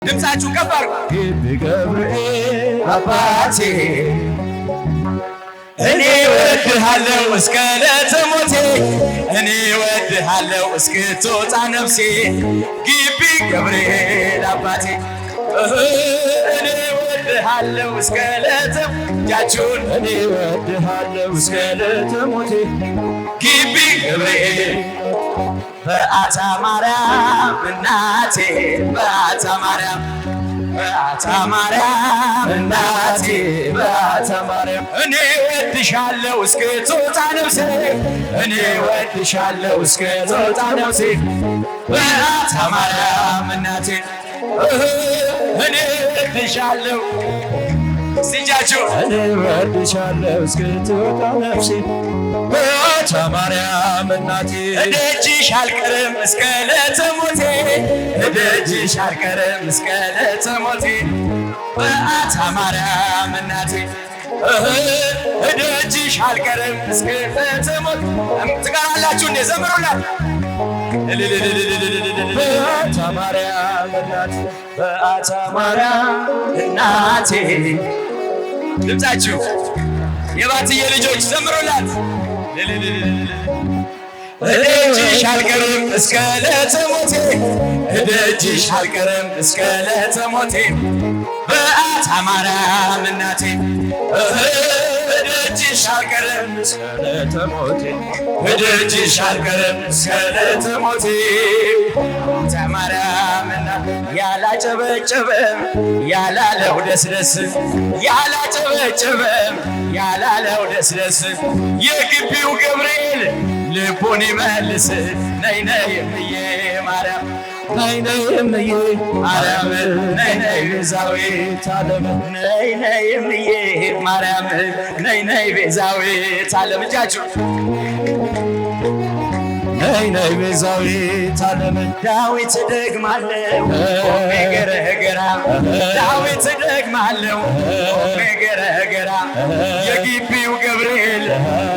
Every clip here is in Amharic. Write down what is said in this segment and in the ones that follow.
ድምፃችሁ ከፍ አድርጉ። ገብርኤል አባቴ እኔ ወድሃለው እስከ ዕለተ ሞቴ እኔ ወድሃለው እስክትወጣ ነፍሴ ግቢ ገብርኤል አባቴ እኔ ወድሃለው እስከ ዕለተ እጃችሁን እኔ ወድሃለው እስከ ዕለተ ሞቴ ግቢ ገብርኤል በአታ ማርያም እናቴ በአታ ማርያም በአታ ማርያም እናቴ በአታ ማርያም እኔ ወድሻለው እስክትወጣ ነፍሴ እኔ ወድሻለው እስክትወጣ ነፍሴ በአታ ማርያም እናቴ እኔ ወድሻለው ሲጃችሁ እኔ ወድሻለው እስክትወጣ ነፍሴ በአታ ማርያም እናቴ እደጅሽ አልቀርም እስከ ዕለተ ሞቴ እደጅሽ አልቀርም እስከ ዕለተ ሞቴ በአታ ማርያም እናቴ እደጅሽ አልቀርም እስከ ዕለተ ሞቴ ትቀራላችሁ እንዴ? ዘምሩላት። በአታ ማርያም እናቴ በአታ ማርያም እናቴ ድምፃችሁ የባትዬ ልጆች ዘምሩላት። እደጅሽ አልቀርም እስከ ዕለተ ሞቴ እደጅሽ አልቀርም እስከ ዕለተ ሞቴ በአታ ማርያም እናቴ እደጅሽ አልቀርም እስከ ዕለተ ሞቴ እደጅሽ አልቀርም እስከ ዕለተ ሞቴ በአታ ማርያም እናቴ ያላጨበጨበም ያላለው ደስ ደስ ያላጨበጨበም ያላለው ደስ ደስ የግቢው ገብርኤል ልቡን ይመልስ ነይ ነይ እምዬ ማርያም ነይ ነይ እምዬ ማርያም ነይ ነይ ቤዛዊተ ዓለም ነይ ነይ እምዬ ማርያም ነይ ነይ ቤዛዊተ ዓለም እጃችሁ ነይ ነይ ቤዛዊተ ዓለም ዳዊት ደግማለው ቆሜ ገረገራ ዳዊት ደግማለው ቆሜ ገረገራ የግቢው ገብርኤል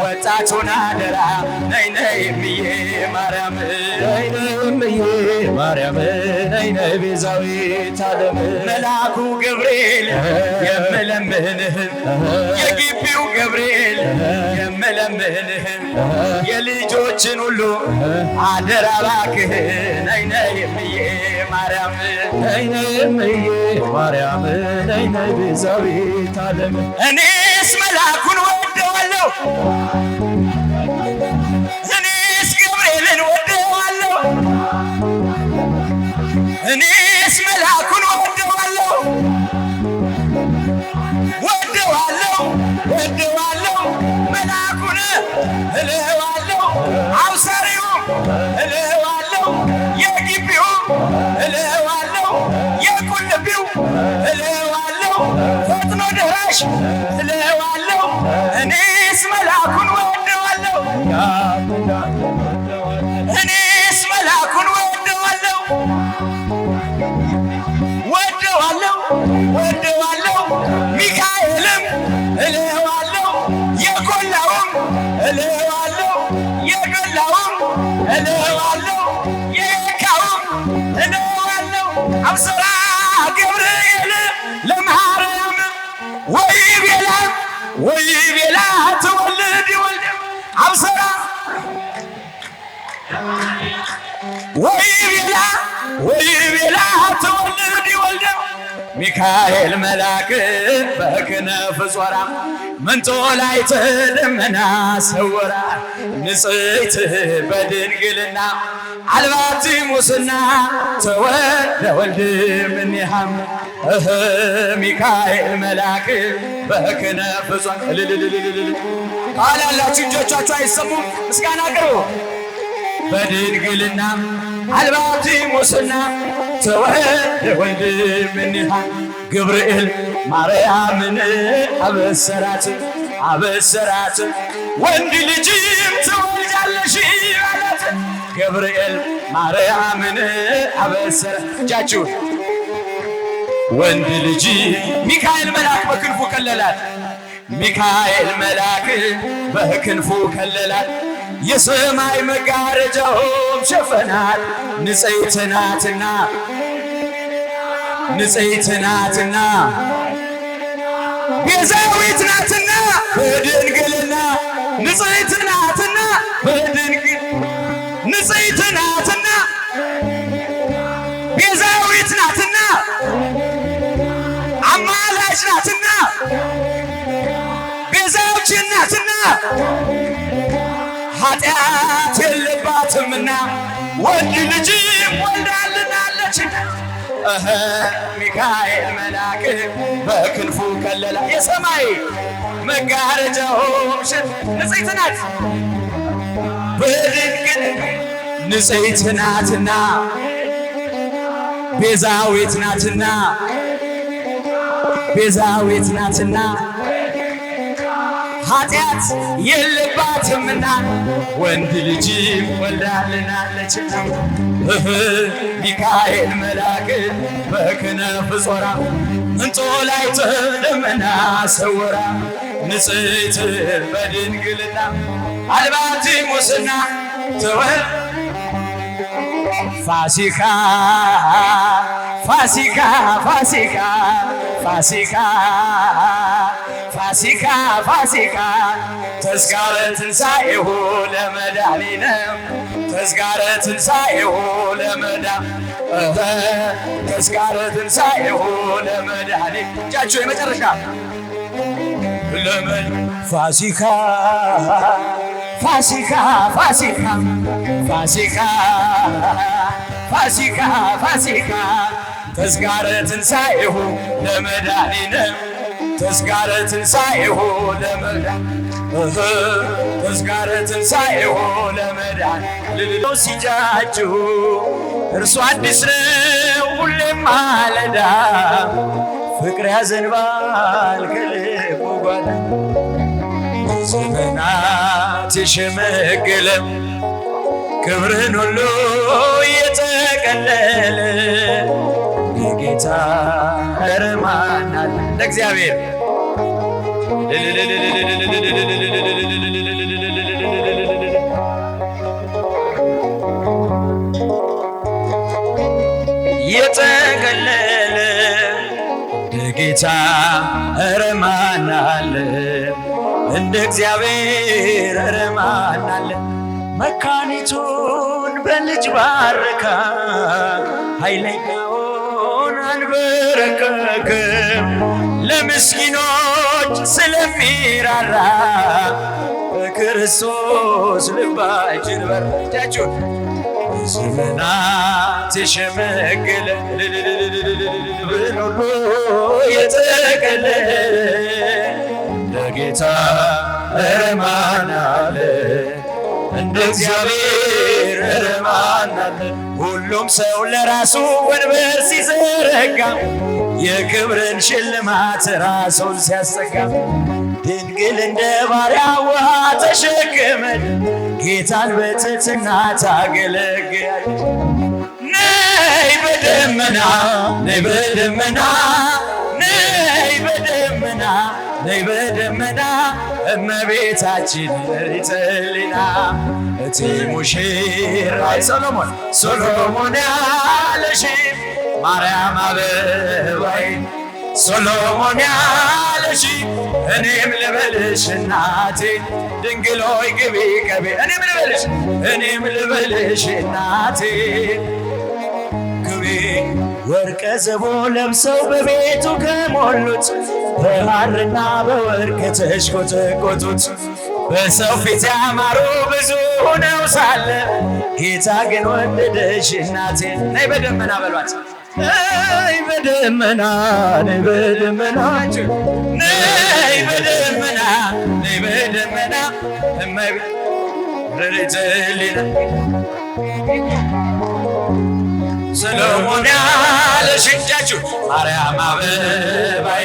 ወጣቱን አደራ ነይ ነይ እምዬ ማርያም ነይ ነይ እምዬ ማርያም ነይ ነይ ቤዛዊተ ዓለም መልአኩ ገብርኤል የምለምንህ የግቢው ገብርኤል የምለምንህ የልጆችን ሁሉ አደራ እባክህ ነይ ነይ እምዬ ማርያም ነይ ነይ እምዬ ማርያም ነይ ነይ ቤዛዊተ ዓለም እኔስ መልአኩን ወደዋለሁ እኔስ ገብርኤልን ወደዋለሁ እኔስ መልአኩን ወደዋለሁ ወደዋለሁ ወደዋለሁ መልአኩን እለዋለሁ አውሳሪው እለዋለሁ የግቢው እለዋለሁ የቁልቢው እለዋለሁ ፈጥኖ ደራሽ እለዋለሁ እኔስ መልአኩን ወደዋለሁ እኔስ መልአኩን ወደዋለሁ ወደዋለሁ ወደዋለሁ ሚካኤልም እለዋለሁ የቆላውም እለዋለሁ የገላውም እለዋለሁ የካውም እለዋለሁ አብሰራ ገብርኤል ለማርያም ወይ ቤላ ትወልድ ይወልድ አብሰራ ወይ ቤላ ትወልድ ይወልድ ሚካኤል መልአክ በክነፍ ጾራ መንጦላዕተ ደመና ሰወራ ንጽሕት በድንግልና አልባቲ ሙስና ተወልደ ወልድ እምኔሃ ሚካኤል መልአክ በክነፍ ጾራ አላላችሁ እጆቻችሁ አይሰሙም? ምስጋና ቅርቡ በድንግልና አልባቲ ሙስና ተወልደ ወልድ እምኔሃ ገብርኤል ማርያምን አበሰራት ወንድ ልጅም ትወልጃለሽ አላት ገብርኤል ማርያምን አበሰራት እጃችሁ ወንድ ልጅ ሚካኤል መልአክ በክንፉ ከለላት ሚካኤል መልአክ በክንፉ ከለላት የሰማይ መጋረጃውም ሸፈናት ንጽሕት ናትና ንጽሕት ናትና ቤዛዊት ናትና በድንግልና ንጽሕት ናትና በድንግል ንጽሕት ናትና ቤዛዊት ናትና አማላጅ ናትና ቤዛችን ናትና ኃጢአት የለባትምና ወንድ ልጅ ወልዳልናለችና ሚካኤል መልአክ በክንፉ ከለላ የሰማይ መጋረጃው ንጽሕት ናት በድንግል ንጽሕት ናትና ቤዛዊት ናትና ቤዛዊት ናትና ኃጢአት የለባትምና ወንድ ልጅ ወልዳልናለችና ሚካኤል መልአክ በክነፍ ጾራ እንጦላይተ ደመና ሰወራ ንጽሕት በድንግልና አልባቲ ሙስና ፋሲካ ፋሲካ ፋሲካ ፋሲካ ፋሲካ ፋሲካ ተዝካረ ትንሣኤሁ ለመድኃኒነ ተዝካረ ትንሣኤሁ ተዝካረ ትንሣኤሁ ለመድኃኒነ እጃችሁ የመጨረሻ ፋሲካ ፋሲካ ፋሲካ ፋሲካ ፋሲካ ፋሲካ ተዝካረ ትንሣኤሁ ለመድኃኒነ ተዝካረ ትንሣኤሁ ተዝካረ ትንሣኤሁ ለመድኃኒነ ሲጃጁ እርሱ አዲስ ነው ሁሌም ማለዳ ፍቅር ያዘንባል ከልቡ ጓዳ ዘመናት የሸመገለ ክብርን ሁሉ እየጠቀለለ የጌታ ረማን አለ ለእግዚአብሔር የጠቀለለ የጌታ ረማን አለ እንደ እግዚአብሔር ረማን አለ መካኒቱን በልጅ ባረካ ኃይለኛውን አንበረከከ ለምስኪኖች ስለሚራራ በክርስቶስ ልባችን በረታችሁ ዘመናት የሸመገለ ሁሉ የጠቀለለ ለጌታ ረማን አለ እንደ እግዚአብሔር ረማን አለ ሁሉም ሰው ለራሱ ወንበር ሲዘረጋ የክብርን ሽልማት ራሱን ሲያስጠጋ ድንግል እንደ ባሪያዋ ተሸክመን ጌታን በትሕትና ታገለግላለች። ነይ በደመና ነይ በደመና ነይ በደመና ነይ በደመና እመቤታችን ሪተሊና እቲ ሙሽራይ ሶሎሞን ያለሽ ማርያም አበባይ ሶሎሞን ያለሽ እኔም ልበልሽ እናቴ ድንግል ሆይ ግቢ ቀቤ እኔም ልበልሽ እናቴ ግቢ ወርቀ ዘቦ ለብሰው በቤቱ ከሞሉት በሐርና በወርቅ ተሽቆጠቆጡት በሰው ፊት ያማሩ ብዙ ሆነው ሳለ ጌታ ግን ወደደሽ እናቴ ነይ በደመና በሏት ነይ በደመና ነይ በደመና ነይ በደመና ነይ በደመና እመቤቴ ሰሎሞን ያለሽ እጃችሁ ማርያም አበባዬ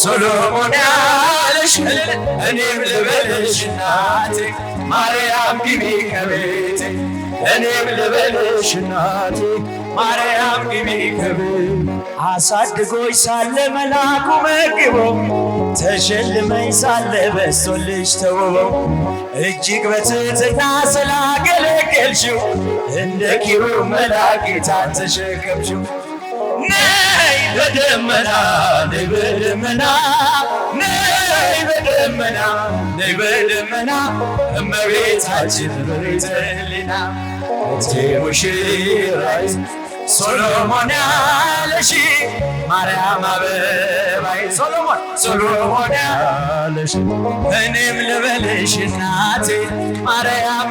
ሶሎሞን ያለሽ እኔም ልበልሽ እናቴ ማርያም ግቢ ከቤቴ እኔም ልበልሽ እናቴ ማርያም ግቢ ከቤቴ አሳድጎሽ ሳለ መልአኩ መግቦ ተሸልመኝ ሳለ በስቶልሽ ተውበው እጅግ በትሕትና ስላገለገልሽው እንደ ኪሩብ መልአክ ጌታን ተሸከምሽው ነይ በደመና ነይ በደመና ነይ በደመና ነይ በደመና እመቤታችን ብርክት ሕሊና ሙሽራይ ሶሎሞን ያለሽ ማርያም አበባዬ ሶሎሞን ያለሽ እኔም ልበልሽ እናቴ ማርያም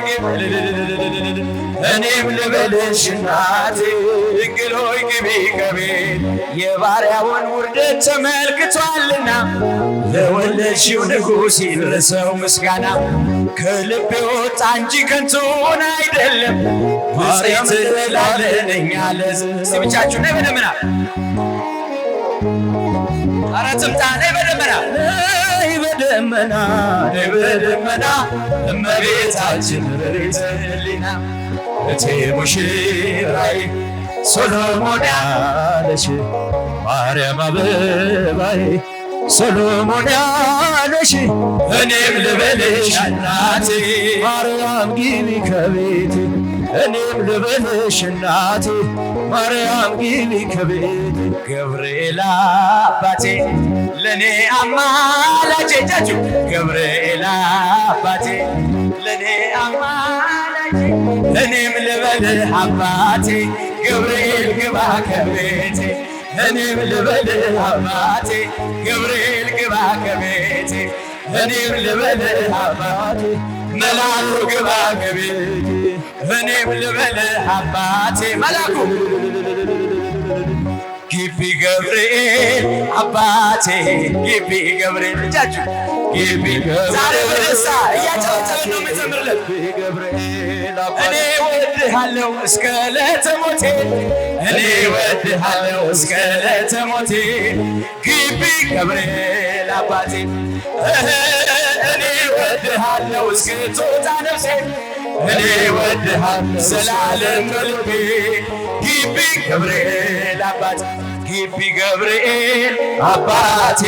እኔም ልበልሽ እናቴ ድንግል ሆይ ግቢ ከቤት የባሪያውን ውርደት ተመልክቷልና ለወለድሽው ንጉሥ ይድረሰው ምስጋና ከልቤ ወጣ እንጂ ከንቱን አይደለም ብፅዕት እንላለን እኛ እስቲ ብቻችሁ ነይ በደመና ኧረ ትምጣ ነይ በደመና ነይ በደመና ነይ በደመና እመቤታችን ብርክት ሕሊና እቴ ሙሽራዬ ሶሎሞን ያለሽ ማርያም አበባዬ ሶሎሞን ያለሽ እኔም ልበልሽ እናቴ ማርያም ግቢ ከቤቴ እኔም ልበልሽ እናቴ ማርያም ግቢ ከቤቴ ገብርኤል አባቴ ለኔ አማላጄ ጃችሁ ገብርኤል አባቴ ለኔ አማላጄ እኔም ልበልህ አባቴ ገብርኤል ግባ ከቤቴ እኔም ልበልህ አባቴ ገብርኤል ግባ ከቤቴ እኔም ልበልህ አባቴ መላኩ ግባ ከቤቴ እኔም ልበልህ አባቴ መላኩ ግቢ ገብርኤል አባቴ ግቢ ገብርኤል እጃችሁ ግቢ ዛሬ በደስታ እያጨበጨብን ነው የምንዘምርለት እኔ ወድሃለሁ እስከ ዕለተ ሞቴ እኔ ወድሃለሁ እስከ ዕለተ ሞቴ ግቢ ገብርኤል አባቴ እኔ ወድሃለሁ እስክትወጣ ነፍሴ እኔ ወድሃለሁ ዘላለም በልቤ ግቢ ገብርኤል አባቴ ግቢ ገብርኤል አባቴ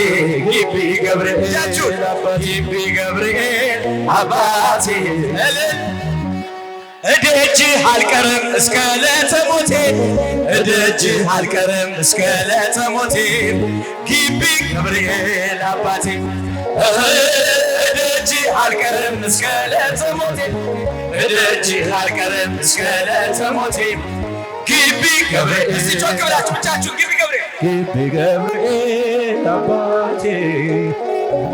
ግቢ ገብርኤል ግቢ ገብርኤል አባቴ እደጅህ አልቀርም እስከ ዕለተ ሞቴ እደጅህ አልቀርም እስከ ዕለተ ሞቴ ግቢ ገብርኤል አባቴ እደጅህ አልቀርም እስከ ዕለተ ሞቴ እደጅህ አልቀርም እስከ ዕለተ ሞቴ ግቢ ገብርኤል እስቲ ጮክ ብላችሁ ብቻችሁ ግቢ ገብርኤል አባቴ